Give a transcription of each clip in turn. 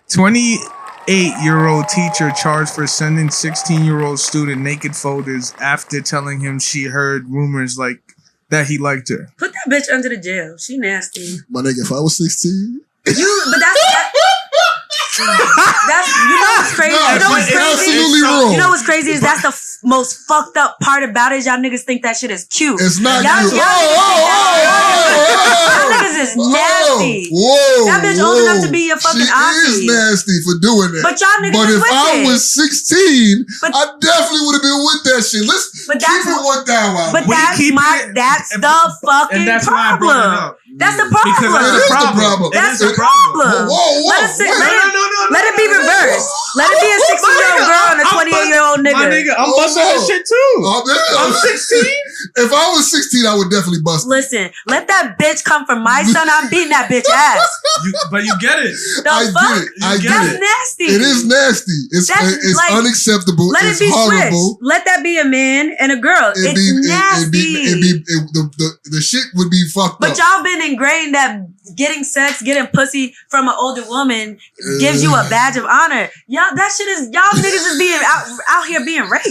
28-year-old teacher charged for sending 16-year-old student naked photos after telling him she heard rumors like that he liked her. Put that bitch under the jail. She nasty. My nigga, if I was 16... That's you know what's crazy. Nah, you know what's crazy? Absolutely wrong. You know what's crazy is that's the most fucked up part about it. Y'all niggas think that shit is cute. It's not y'all, cute. Y'all niggas is nasty. Whoa, that bitch old enough to be your fucking auntie. She is nasty for doing that. But y'all niggas But if I was 16, but, I definitely would have been with that shit. Let's keep it one down. But that's the fucking problem. That's the problem. Because that's the problem. Let it be reversed. Let it be a 16-year-old girl and a 28-year-old nigga. My nigga, I'm busting that shit too. I'm 16. If I was 16, I would definitely bust it. Listen, let that bitch come from my son. I'm beating that bitch ass. But you get it. I get it. That's nasty. It is nasty. It's like, unacceptable. Let it be horrible. Switched. Let that be a man and a girl. It's nasty. The shit would be fucked up. But y'all been ingrained that getting sex, getting pussy from an older woman gives you a badge of honor. Y'all niggas is being out here being raped.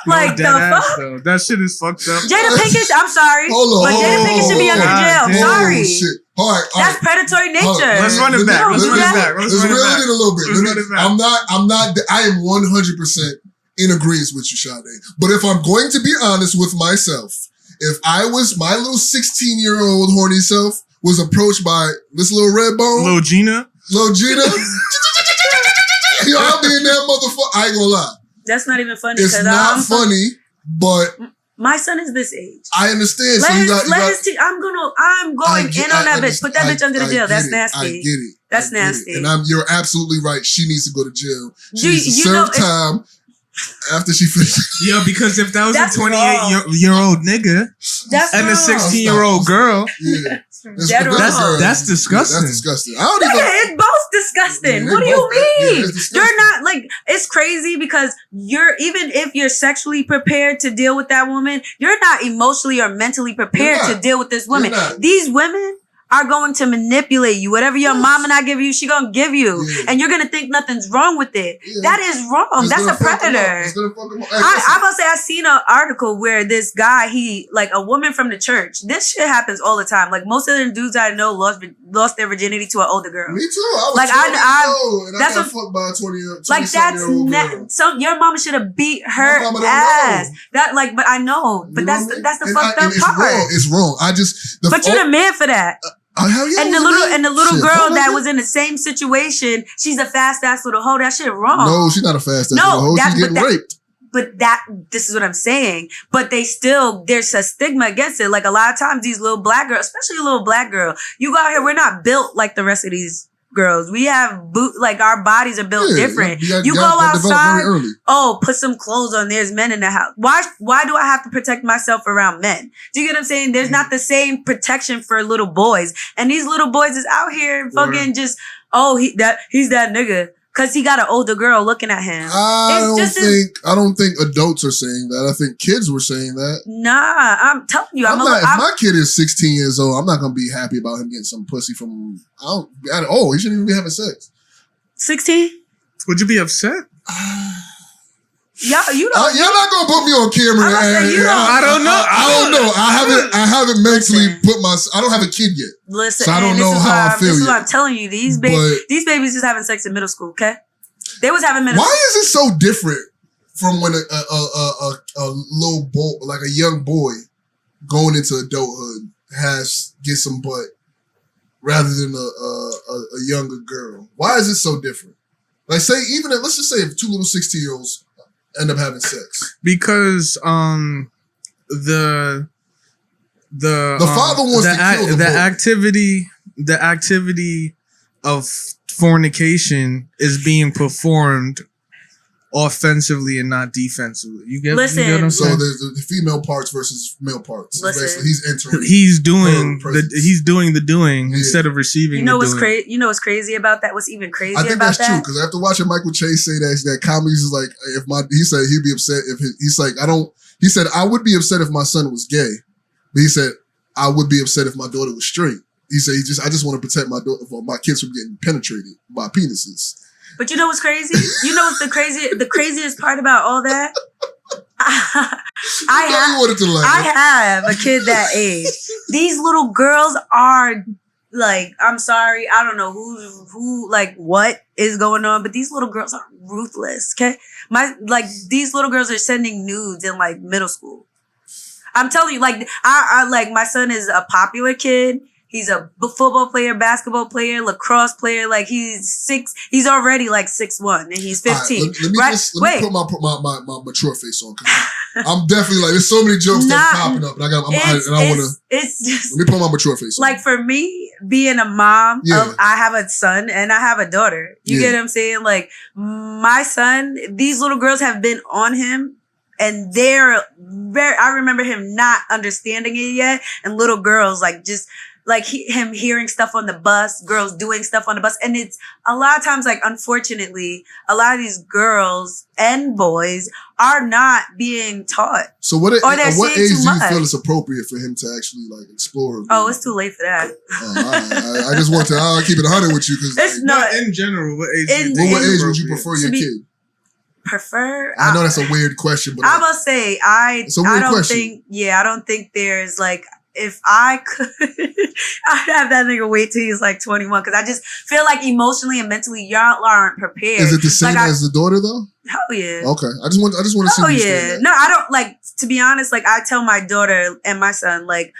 Like the fuck? That shit is fucked up. Jada Pinkett, I'm sorry. But Jada Pinkett should be under jail. Sorry. Shit. All right. That's predatory nature. Let's run it back. Let's reel it in a little bit. I am 100% in agreement with you, Sadè. But if I'm going to be honest with myself, if I was my little 16-year-old horny self was approached by this little red bone, Lil Gina, I'll be in that motherfucker. I ain't gonna lie. That's not even funny. It's not funny, but my son is this age. I understand. I'm going in on that bitch. Put that bitch under the jail. That's nasty. I get it. That's nasty. And you're absolutely right. She needs to go to jail. She needs to serve time after she finishes. Yeah, because if that was a 28-year-old nigga and a 16-year-old girl, that's disgusting. That's disgusting. It's both disgusting. What do you mean? You're not like, it's crazy because even if you're sexually prepared to deal with that woman, you're not emotionally or mentally prepared to deal with this woman. These women are going to manipulate you. Whatever your mama not give you, she gonna give you. Yeah. And you're gonna think nothing's wrong with it. Yeah. That is wrong. That's a predator. I'm gonna say I seen an article where this guy, a woman from the church. This shit happens all the time. Like most of the dudes I know lost their virginity to an older girl. Me too. I was I got fucked by a 20-year-old girl. Your mama should have beat her ass. But I know. But that's the fucked up part. It's wrong. But you're the man for that. And the little girl that was in the same situation, she's a fast ass little hoe. That shit wrong. No, she's not a fast ass little hoe. She's getting raped. But this is what I'm saying. But there's a stigma against it. Like a lot of times these little black girls, especially a little black girl, you go out here, we're not built like the rest of these girls. We have our bodies are built different. You go outside, put some clothes on. There's men in the house. Why do I have to protect myself around men? Do you get what I'm saying? There's not the same protection for little boys. And these little boys is out here fucking just, he's that nigga. Cause he got an older girl looking at him. I don't think adults are saying that. I think kids were saying that. Nah, I'm telling you. If my kid is 16 years old, I'm not gonna be happy about him getting some pussy from. He shouldn't even be having sex. 16? Would you be upset? Y'all not gonna put me on camera. I don't know. I haven't mentally I don't have a kid yet. Listen, so I don't know how I feel. This is what I'm telling you. These babies is having sex in middle school. Okay, they was having middle. Why is it so different from when a little boy, like a young boy, going into adulthood gets some butt, rather than a younger girl? Why is it so different? Like let's just say if two little 16-year-olds end up having sex, because the father wants to kill the activity of fornication is being performed offensively and not defensively. You get what I'm saying? So there's the female parts versus male parts. Basically, he's entering. He's doing the doing instead of receiving. You know what's crazy? You know what's crazy about that? What's even crazier about that? I think that's true because after watching Michael Chase say that comedy is like he said he'd be upset if he's like He said I would be upset if my son was gay, but he said I would be upset if my daughter was straight. He said, I just want to protect my kids from getting penetrated by penises. But you know what's crazy? You know what's the craziest part about all that? I have a kid that age. These little girls are like, I'm sorry, I don't know who like what is going on, but these little girls are ruthless. Okay, these little girls are sending nudes in like middle school. I'm telling you, like I like my son is a popular kid. He's a football player, basketball player, lacrosse player. Like he's already like 6'1" and he's 15. Right, let me put my mature face on. I'm definitely like, there's so many jokes that are popping up, and I want to. It's just, let me put my mature face on. Like for me, being a mom, I have a son and I have a daughter. You get what I'm saying? Like my son, these little girls have been on him. And I remember him not understanding it yet. And little girls, like, just like him hearing stuff on the bus, girls doing stuff on the bus. And it's a lot of times, like, unfortunately, a lot of these girls and boys are not being taught. So at what age do you feel it's appropriate for him to actually, like, explore? Oh, it's too late for that. I just want to keep it 100 with you. It's not in general. What age would you prefer your kid? Prefer? I know that's a weird question, but I must say I don't think there's like, if I could, I'd have that nigga wait till he's like 21 because I just feel like emotionally and mentally y'all aren't prepared. Is it the same as the daughter though? Hell yeah. Okay, I just want to see. Oh yeah. No, I don't like, to be honest. Like I tell my daughter and my son, like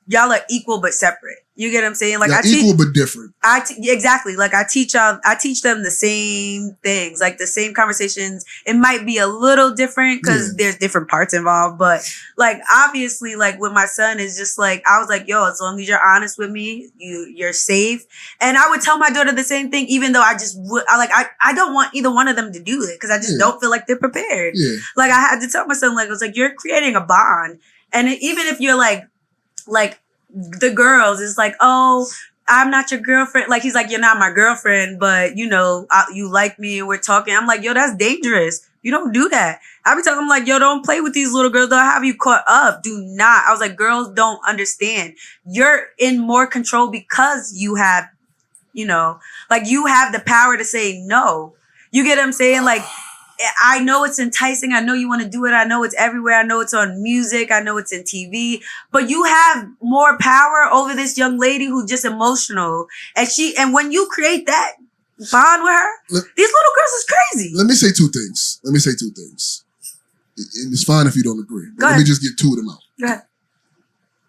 y'all are equal but separate. You get what I'm saying? Like equal but different. Exactly. Like I teach them the same things, like the same conversations. It might be a little different because there's different parts involved, but like obviously, like with my son, is just like I was like, yo, as long as you're honest with me, you're safe. And I would tell my daughter the same thing, even though I don't want either one of them to do it because I just don't feel like they're prepared. Yeah. Like I had to tell my son, like I was like, you're creating a bond, and even if you're like the girls, it's like, oh, I'm not your girlfriend. Like, he's like, you're not my girlfriend, but, you know, you like me and we're talking. I'm like, yo, that's dangerous. You don't do that. I be telling him, like, yo, don't play with these little girls. They'll have you caught up. Do not. I was like, girls don't understand. You're in more control because you have, you know, like, you have the power to say no. You get what I'm saying? Like, I know it's enticing. I know you want to do it. I know it's everywhere. I know it's on music. I know it's in TV. But you have more power over this young lady who's just emotional. And when you create that bond with her, these little girls is crazy. Let me say two things. And it's fine if you don't agree. Let me just get two of them out. Go ahead.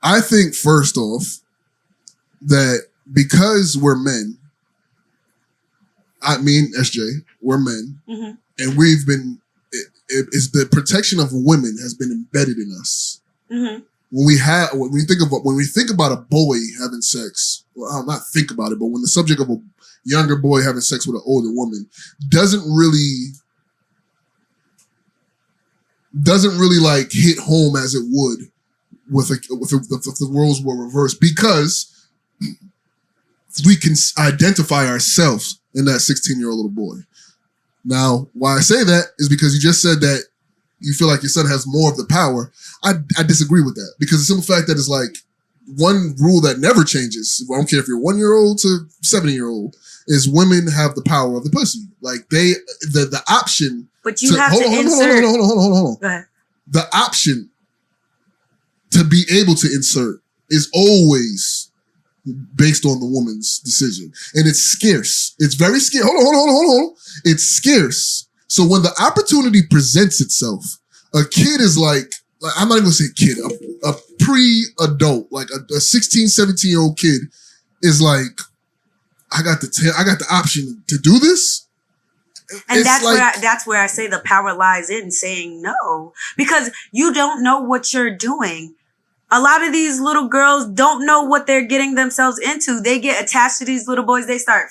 I think, first off, that because we're men, I mean, SJ, we're men. Mm-hmm. And we've been, it's the protection of women has been embedded in us. Mm-hmm. When we think about a boy having sex, well, I'll not think about it, but when the subject of a younger boy having sex with an older woman doesn't really like hit home as it would if the roles were reversed, because we can identify ourselves in that 16-year-old little boy. Now, why I say that is because you just said that you feel like your son has more of the power. I disagree with that, because the simple fact that it's like one rule that never changes. I don't care if you're 1-year-old to 70-year-old, is women have the power of the pussy. Like the option. But you have to insert. Hold on. Go ahead. The option to be able to insert is always based on the woman's decision. And it's scarce. It's very scarce. Hold on. It's scarce. So when the opportunity presents itself, a kid is like I'm not even gonna say kid, a pre-adult, like a 16, 17-year-old kid is like, I got the option to do this. And that's where I say the power lies in saying no, because you don't know what you're doing. A lot of these little girls don't know what they're getting themselves into. They get attached to these little boys. They start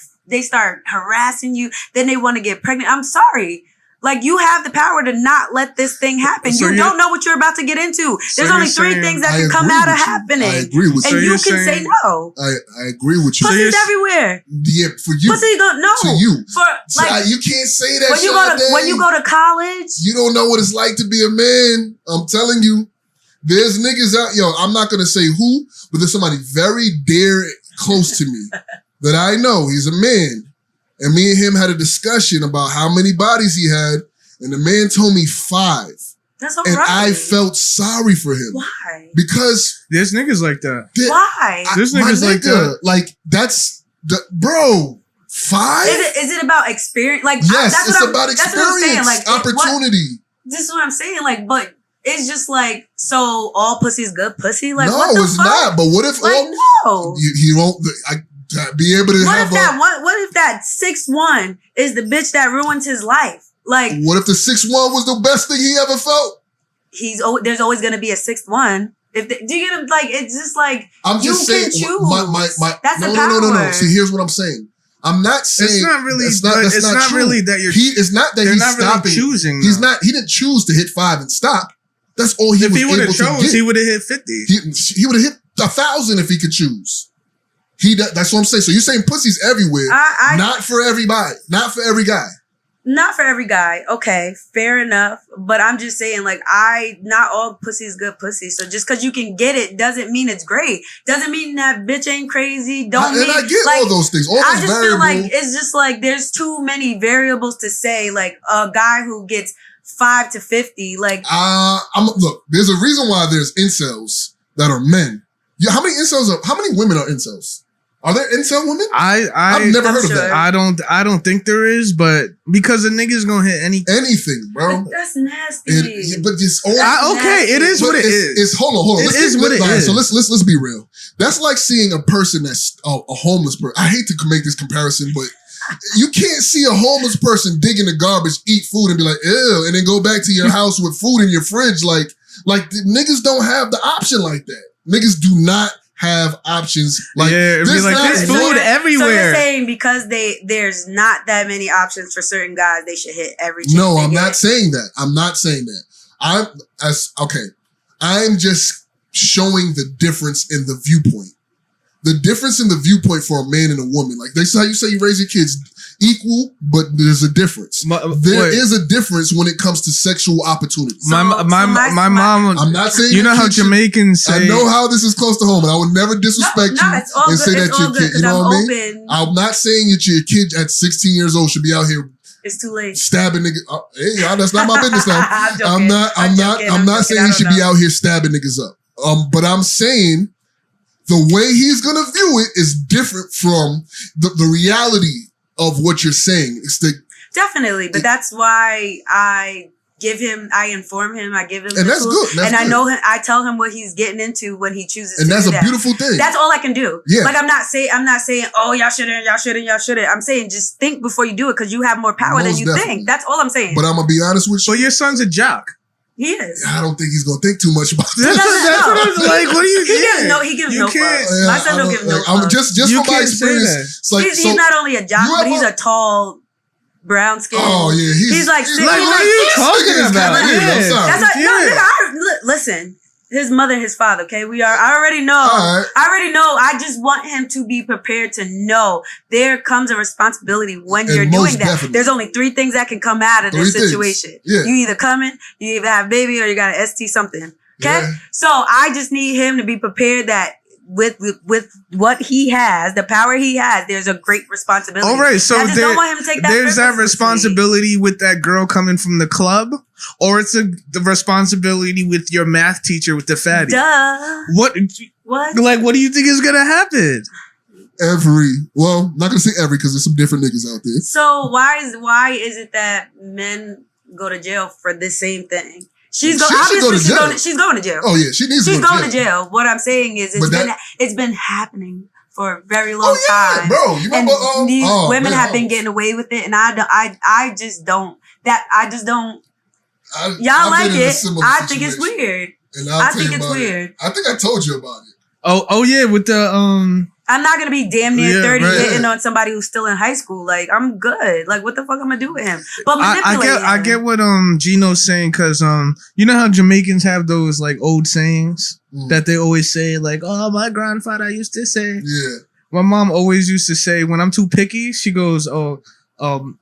harassing you. Then they want to get pregnant. I'm sorry. Like, you have the power to not let this thing happen. So you don't know what you're about to get into. There's only 3 things that can come out of happening. I agree with you. And you can say no. I agree with you. Pussy's everywhere. Yeah, for you. Pussy don't know. To you. You can't say that when you go to college. You don't know what it's like to be a man. I'm telling you. There's niggas out, yo, I'm not gonna say who, but there's somebody very dear, close to me that I know. He's a man. And me and him had a discussion about how many bodies he had, and the man told me 5. That's all and right. I felt sorry for him. Why? Because there's niggas like that. Why? There's niggas like that. Like, that's the bro. 5? Is it about experience? Like, yes, that's it's what about experience. That's what I'm saying. Like, opportunity. This is what I'm saying. Like, but it's just like, so all pussy is good pussy? Like, no, what the it's fuck? not. But what if like, no. He won't be able to what have what if that 6'1" is the bitch that ruins his life? Like, what if the 6'1" was the best thing he ever felt? There's always gonna be a 6'1". Do you get him? Like, it's just like, I'm just saying. Choose. That's the power. No. See, here's what I'm saying. I'm not saying it's not really. It's not true. really that you're. It's not that he's not stopping. Really choosing. He's not. He didn't choose to hit 5 and stop. That's all he was able to get. If he would have chose, he would have hit 50. He would have hit 1,000 if he could choose. That's what I'm saying. So you're saying pussy's everywhere. Not for everybody. Not for every guy. Not for every guy. Okay, fair enough. But I'm just saying, like, not all pussy is good pussy. So just because you can get it doesn't mean it's great. Doesn't mean that bitch ain't crazy. And I get all those things. All those variables. Feel like it's just like there's too many variables to say. Like a guy who gets 5 to 50. Like, look. There's a reason why there's incels that are men. Yeah, how many women are incels? Are there incel women? I've never heard of that. I don't think there is, but because a nigga's gonna hit anything, bro. That's nasty. But it's only okay. It is what it is. It's hold on. It is what it is. So let's be real. That's like seeing a person that's a homeless person. I hate to make this comparison, but you can't see a homeless person dig in the garbage, eat food, and be like, ew, and then go back to your house with food in your fridge. Like niggas don't have the option like that. Niggas do not have options like there's food everywhere. So you're saying because there's not that many options for certain guys, they should hit every chick. No, I'm not saying that. I'm not saying that. I'm just showing the difference in the viewpoint. The difference in the viewpoint for a man and a woman. Like that's how you say you raise your kids equal, but there's a difference. There is a difference when it comes to sexual opportunities. My mom. I'm not saying you know how Jamaicans say. I know how this is close to home, and I would never disrespect you and say that your kid. You know what I mean? I'm not saying that your kid at 16 years old should be out here. It's too late. Stabbing niggas. Hey, that's not my business now. I'm not saying he should be out here stabbing niggas up. But I'm saying the way he's gonna view it is different from the reality of what you're saying. Definitely, but that's why I inform him, I give him and the that's tools, good. I know him. I tell him what he's getting into when he chooses. And to that's do a beautiful thing. That's all I can do. Yeah. Like I'm not saying, oh y'all shouldn't. I'm saying just think before you do it because you have more power than you think. That's all I'm saying. But I'm gonna be honest with you. But your son's a jock. He is. I don't think he's gonna think too much about that. That's what I was like. What do you get? He gives no fuck. My son don't give no fuck. Just from my experience, it's like, he's not only a jock, but he's a tall, brown skin. Oh yeah, he's like what are you talking about? Listen. His mother and his father, okay? I already know. Right. I just want him to be prepared to know there comes a responsibility when you're doing that. Definitely. There's only 3 things that can come out of this situation. Yeah. You either coming, you either have a baby, or you got an ST something. Okay? Yeah. So I just need him to be prepared that with what he has, the power he has, there's a great responsibility. All right, so I just don't want him to take that. There's that responsibility with that girl coming from the club, or it's the responsibility with your math teacher with the fatty. Duh. What? Like, what do you think is gonna happen? Well, not gonna say every because there's some different niggas out there. So why is it that men go to jail for this same thing? She's going to jail. Oh yeah, she's going to jail. What I'm saying is it's been happening for a very long time. Bro, you remember these women have been getting away with it, and I just don't. Y'all like it. I think it's weird. I think it's weird. I think I told you about it. Oh yeah, with the I'm not gonna be damn near 30 hitting on somebody who's still in high school. Like I'm good. Like what the fuck I'm gonna do with him? But I get what Gino's saying because you know how Jamaicans have those like old sayings that they always say like, oh, my grandfather used to say. Yeah. My mom always used to say when I'm too picky, she goes, oh, the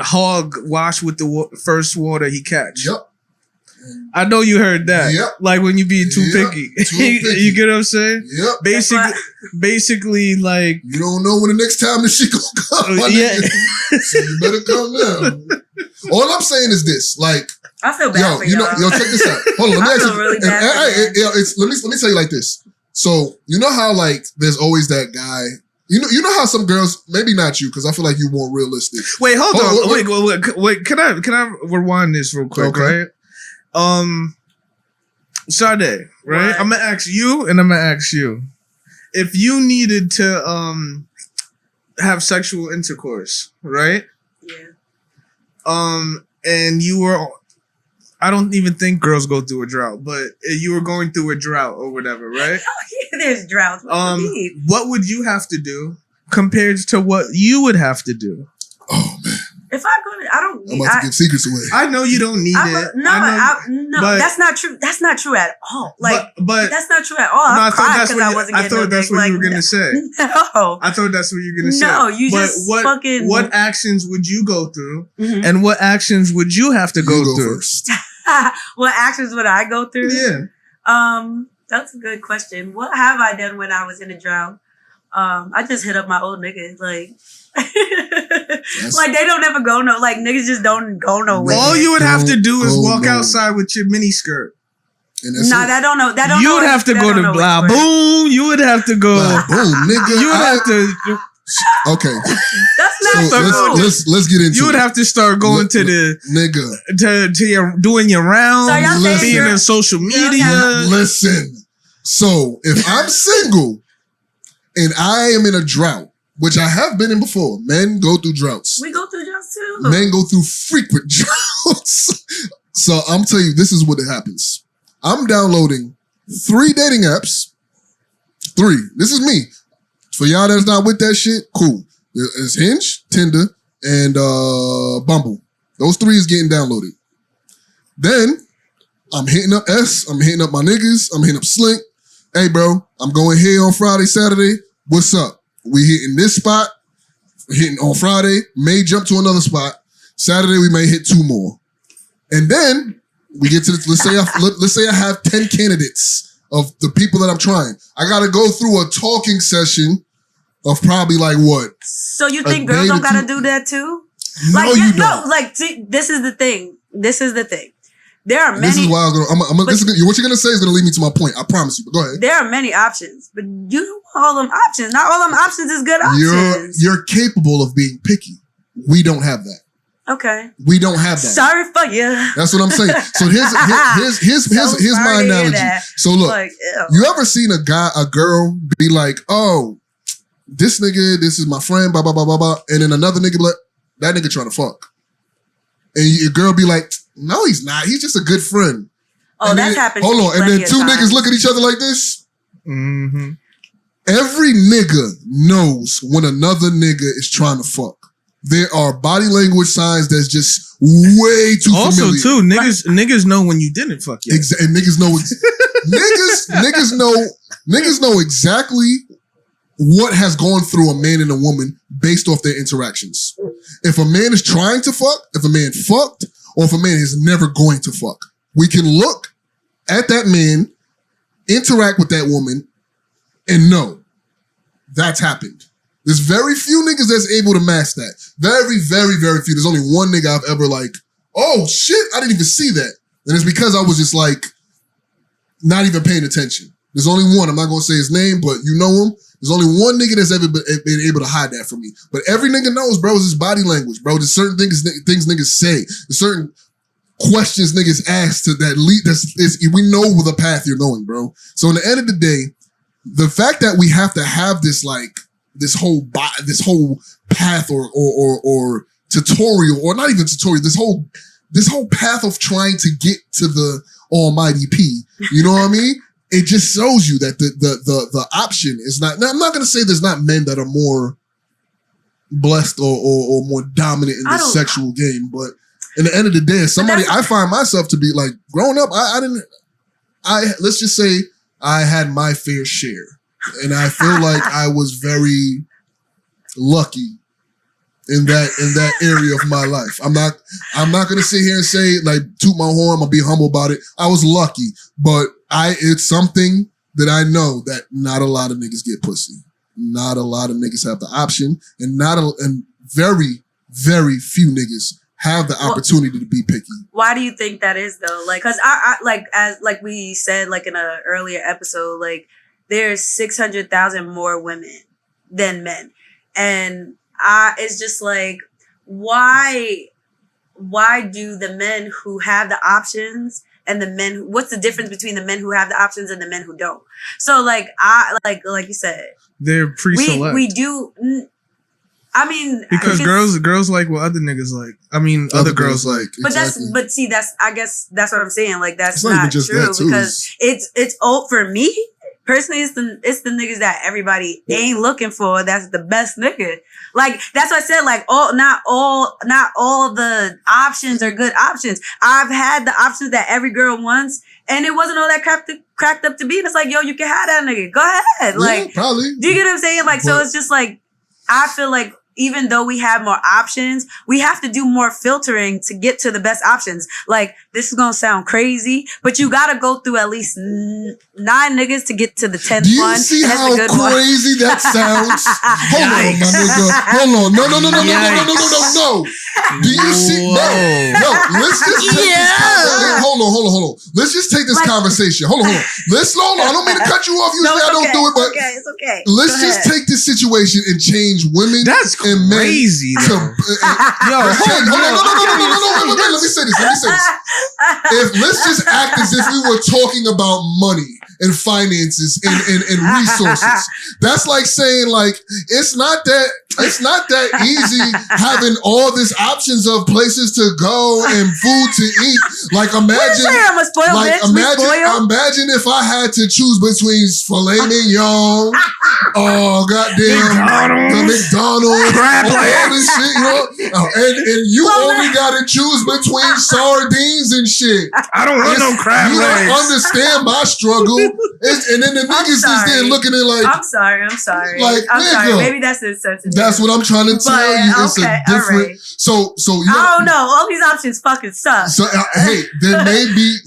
hog wash with the first water he catch. Yep. I know you heard that. Yep. Like when you be too picky. You get what I'm saying? Yep. Basically, like you don't know when the next time the shit gonna come. So you better come down. All I'm saying is this: like, I feel bad for y'all. Check this out. Hold on, let me ask you. Really bad let me tell you like this. So you know how like there's always that guy. You know how some girls, maybe not you, because I feel like you more realistic. Wait, hold on. Wait. Can I rewind this real quick, right? Sadè, right? What? I'm gonna ask you, and I'm gonna ask you. If you needed to have sexual intercourse, right? Yeah. And you were, I don't even think girls go through a drought, but you were going through a drought or whatever, right? There's droughts. What would you have to do compared to what you would have to do? Oh man. If I go, I'm about to give secrets away. I know you don't need it. No, that's not true. That's not true at all. Like, but that's not true at all. No, I cried because I wasn't getting I thought that's what you were gonna say. No, I thought that's what you were gonna say. No, you just fucking. What actions would you go through, and what actions would you have to go through? First. What actions would I go through? Yeah. That's a good question. What have I done when I was in a drought? I just hit up my old niggas, like. Like they don't ever go like niggas just don't go nowhere. All you would have to do is walk outside with your mini skirt. That don't know. You would have to go to blah boom. You would have to go blah boom, nigga. You would have to. Okay, that's not so let's get into. You would have to start going to the nigga to your doing your rounds, so being on social media. Listen, so if I'm single and I am in a drought, which I have been in before. Men go through droughts. We go through droughts too. Men go through frequent droughts. So I'm telling you, this is what happens. I'm downloading 3 dating apps. 3. This is me. For y'all that's not with that shit, cool. It's Hinge, Tinder, and Bumble. Those 3 is getting downloaded. Then I'm hitting up I'm hitting up my niggas, I'm hitting up Slink. Hey bro, I'm going here on Friday, Saturday. What's up? We hitting this spot, hitting on Friday, may jump to another spot. Saturday, we may hit 2 more. And then we get to let's say I have 10 candidates of the people that I'm trying. I got to go through a talking session of probably like what? So you think girls don't got to do that too? No, like, you don't. No, like, see, this is the thing. There are many. This is why what you're going to say is going to lead me to my point. I promise you. But go ahead. There are many options, but you don't want all them options. Not all them options is good options. You're capable of being picky. We don't have that. Okay. We don't have that. Sorry for you. That's what I'm saying. So here's my analogy. So look, like, you ever seen a girl be like, oh, this nigga, this is my friend, blah, blah, blah, blah, blah. And then another nigga be like, that nigga trying to fuck. And your girl be like, no, he's not. He's just a good friend. Oh, that's happened. Hold on. And then 2 niggas look at each other like this. Mm-hmm. Every nigga knows when another nigga is trying to fuck. There are body language signs that's just way too familiar. Also, too, niggas know when you didn't fuck yet. And niggas know niggas know exactly what has gone through a man and a woman based off their interactions. If a man is trying to fuck, if a man fucked, or if a man is never going to fuck, we can look at that man, interact with that woman, and know that's happened. There's very few niggas that's able to match that. Very, very, very few. There's only one nigga I've ever like, oh shit, I didn't even see that. And it's because I was just like, not even paying attention. There's only one. I'm not going to say his name, but you know him. There's only one nigga that's ever been able to hide that from me. But every nigga knows, bro, is his body language, bro. There's certain things niggas say. There's certain questions niggas ask to that lead. We know where the path you're going, bro. So in the end of the day, the fact that we have to have this like this whole path or tutorial, or not even tutorial, this whole path of trying to get to the almighty P. You know what I mean? It just shows you that the option is not. Now, I'm not going to say there's not men that are more blessed or more dominant in this sexual game, but in the end of the day, as somebody I find myself to be like growing up, let's just say I had my fair share, and I feel like I was very lucky in that area of my life. I'm not gonna sit here and say like toot my horn. I'm gonna be humble about it. I was lucky, but it's something that I know that not a lot of niggas get pussy. Not a lot of niggas have the option, and very, very few niggas have the opportunity to be picky. Why do you think that is though? Like, cause I like we said like in an earlier episode, like there's 600,000 more women than men, and it's just like, why do the men who have the options and the men, what's the difference between the men who have the options and the men who don't? So like, like you said, they're pre-select. We do, I mean, because girls like what other niggas like. I mean, other girls like. But exactly. I guess that's what I'm saying. Like that's not true because it's old for me. Personally, it's the niggas that everybody ain't looking for. That's the best nigga. Like that's what I said. Like not all the options are good options. I've had the options that every girl wants, and it wasn't all that cracked up to be. And it's like, yo, you can have that nigga. Go ahead. Like, probably. Do you get what I'm saying? Like, so it's just like I feel like. Even though we have more options, we have to do more filtering to get to the best options. Like, this is going to sound crazy, but you got to go through at least 9 niggas to get to the 10th one. Do you see how crazy that sounds? Hold on, my nigga. Hold on. No. Do you see? No. Let's just take this conversation. Hold on. Let's just take this conversation. Hold on. I don't mean to cut you off. Usually I don't do it, but it's okay. Let's just take this situation and change women. That's crazy. Wait, let me say this. Let's just act as if we were talking about money and finances and resources. That's like saying like it's not that easy having all these options of places to go and food to eat. Like imagine if I had to choose between filet mignon, the McDonald's, all this shit, you know, and you only gotta choose between sardines and shit. I don't want no crab legs. You don't understand my struggle. And then the niggas is there looking at like, I'm sorry. Like, I'm sorry. Maybe that's insensitive. That's what I'm trying to tell you. It's a different. Right. So you know, I don't know. All these options fucking suck. So hey, there may be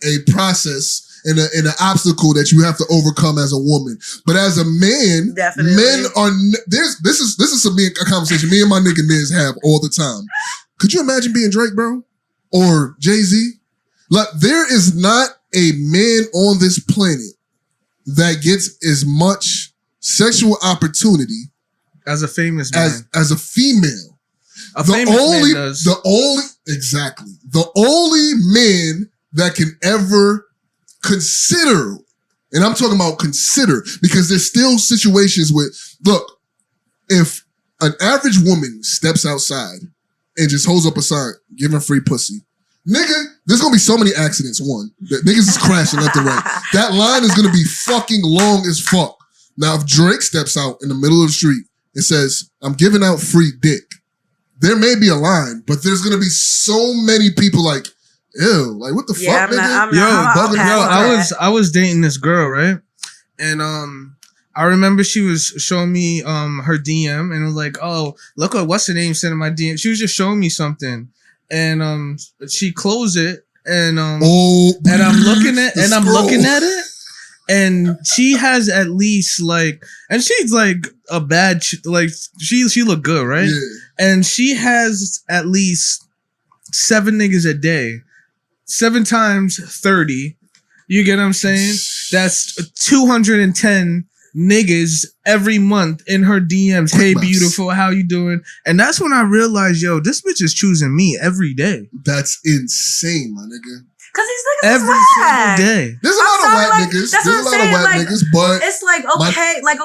a process and an obstacle that you have to overcome as a woman. But as a man, definitely. Men are this is a conversation me and my nigga Niz have all the time. Could you imagine being Drake, bro? Or Jay-Z? Like, there is not a man on this planet that gets as much sexual opportunity as a famous man. As a female. Man does. The only man that can ever consider, and I'm talking about consider, because there's still situations where, look, if an average woman steps outside and just holds up a sign, giving free pussy, nigga, there's gonna be so many accidents. One, that niggas is crashing left and right. That line is gonna be fucking long as fuck. Now, if Drake steps out in the middle of the street and says, I'm giving out free dick, there may be a line, but there's gonna be so many people like, ew, like what the fuck, nigga? I was dating this girl, right? And I remember she was showing me her DM and it was like, oh, look at what's her name sent in my DM. She was just showing me something. And she closed it and I'm looking at it and she has at least like, and she's like a bad like she looked good, right? Yeah. And she has at least 7 niggas a day. 7 times 30. You get what I'm saying? That's 210 niggas every month in her DMs. Hey, beautiful, how you doing? And that's when I realized, yo, this bitch is choosing me every day. That's insane, my nigga. Cause these niggas every single day. There's a lot of whack niggas. There's a lot of whack niggas, but it's like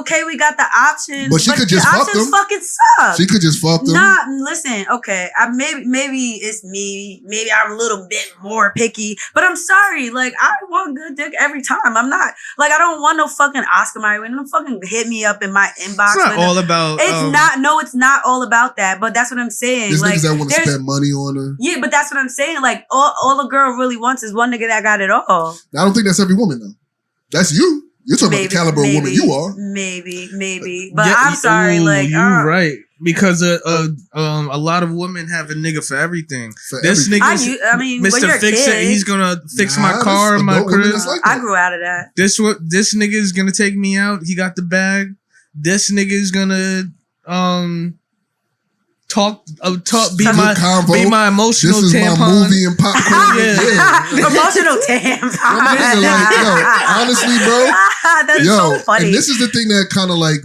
okay, we got the options, but she could just fuck them. Fucking suck. She could just fuck them. Nah, listen, okay, maybe it's me. Maybe I'm a little bit more picky, but I'm sorry. Like I want good dick every time. I'm not like I don't want no fucking Oscar Mayer. Don't fucking hit me up in my inbox. It's not all about. It's not. No, it's not all about that. But that's what I'm saying. There's like niggas that want to spend money on her. Yeah, but that's what I'm saying. Like all the girl really wants is one nigga that got it all. I don't think that's every woman though. That's you. You're talking about the caliber of woman you are. Maybe. But yeah, I'm sorry, you're right. Because a lot of women have a nigga for everything. This nigga, Mr. Fix It, he's gonna fix my car, my crib. Like I grew out of that. This nigga is gonna take me out. He got the bag. This nigga is gonna be my emotional tampon. This is tampon. My movie and popcorn. Emotional tampon. Honestly, bro. That's so funny. And this is the thing that kind of like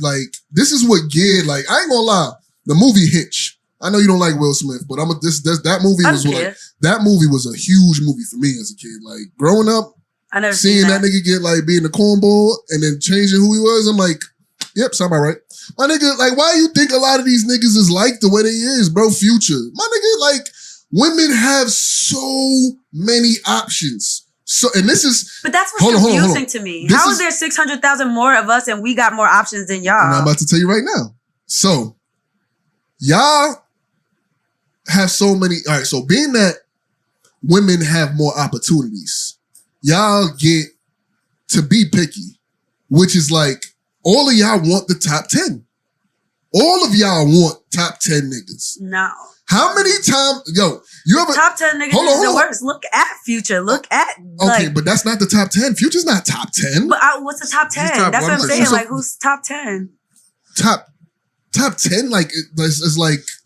this is what geared, I ain't gonna lie. The movie Hitch. I know you don't like Will Smith, but that movie was a huge movie for me as a kid. Like growing up, I never seeing that nigga get being a cornball and then changing who he was, I'm like, yep, sound about right. My nigga, why you think a lot of these niggas is like the way they is, bro? Future. My nigga, women have so many options. And this is... But that's what's confusing to me. How is there 600,000 more of us and we got more options than y'all? And I'm about to tell you right now. So, y'all have so many... All right, so being that women have more opportunities, y'all get to be picky, which is all of y'all want the top 10. All of y'all want top 10 niggas. No. How many times, you ever... Top 10 niggas is the worst. Look at Future. Look at... Okay, but that's not the top 10. Future's not top 10. But what's the top 10? That's what I'm saying. Who's top 10? Top 10? It's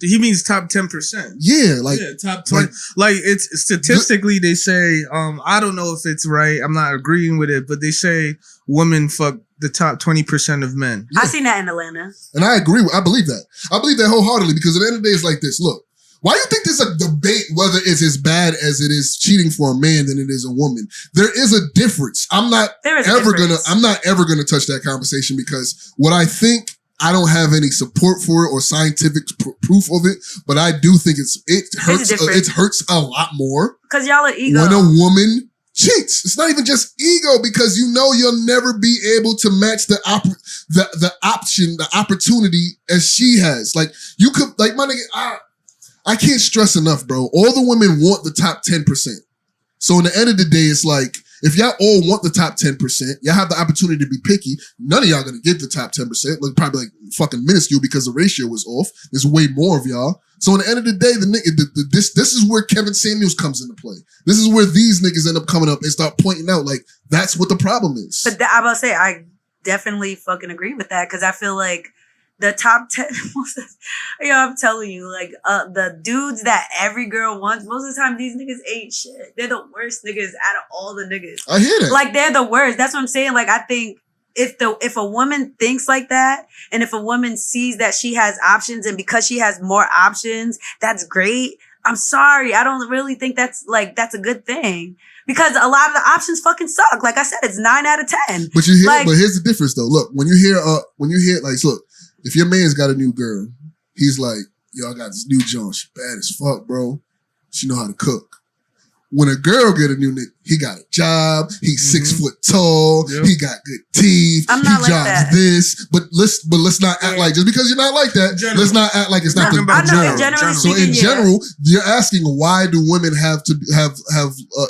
he means top 10%. Yeah, top 20. It's statistically, they say, I don't know if it's right. I'm not agreeing with it, but they say women fuck the top 20% of men. Yeah. I seen that in Atlanta. And I agree. I believe that. I believe that wholeheartedly because at the end of the day, it's like this. Look, why do you think there's a debate whether it's as bad as it is cheating for a man than it is a woman? There is a difference. I'm not ever gonna touch that conversation because what I think, I don't have any support for it or scientific proof of it, but I do think it hurts a lot more. Because y'all are ego. When a woman cheats. It's not even just ego because you'll never be able to match the opportunity as she has. You could, my nigga, I can't stress enough, bro. All the women want the top 10%. So in the end of the day, it's if y'all all want the top 10%, y'all have the opportunity to be picky. None of y'all gonna get the top 10%. Probably fucking minuscule because the ratio was off. There's way more of y'all. So in the end of the day, this is where Kevin Samuels comes into play. This is where these niggas end up coming up and start pointing out that's what the problem is. But I'm about to say, I definitely fucking agree with that because I feel like the top 10, I'm telling you, the dudes that every girl wants, most of the time these niggas ain't shit. They're the worst niggas out of all the niggas. I hear that. They're the worst. That's what I'm saying. I think if a woman thinks like that, and if a woman sees that she has options, and because she has more options, that's great. I'm sorry. I don't really think that's a good thing. Because a lot of the options fucking suck. Like I said, it's 9 out of 10. But but here's the difference though. Look, when you hear look, if your man's got a new girl, he's like, yo, I got this new joint. She bad as fuck, bro. She know how to cook. When a girl get a new nigga, he got a job. He's 6 foot tall. Yep. He got good teeth. I'm not he drives this. But let's not act like just because you're not like that. Let's not act like it's not the general. So in general, you're asking why do women have to have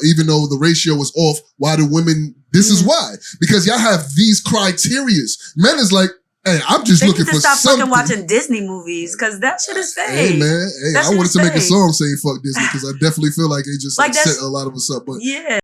even though the ratio is off? Why do women? This is why because y'all have these criterias. Men is like. Hey, I'm just looking for stop something. Fucking watching Disney movies because that shit is fake. Hey man, I wanted to make a song saying fuck Disney because I definitely feel like it just set a lot of us up. But yeah.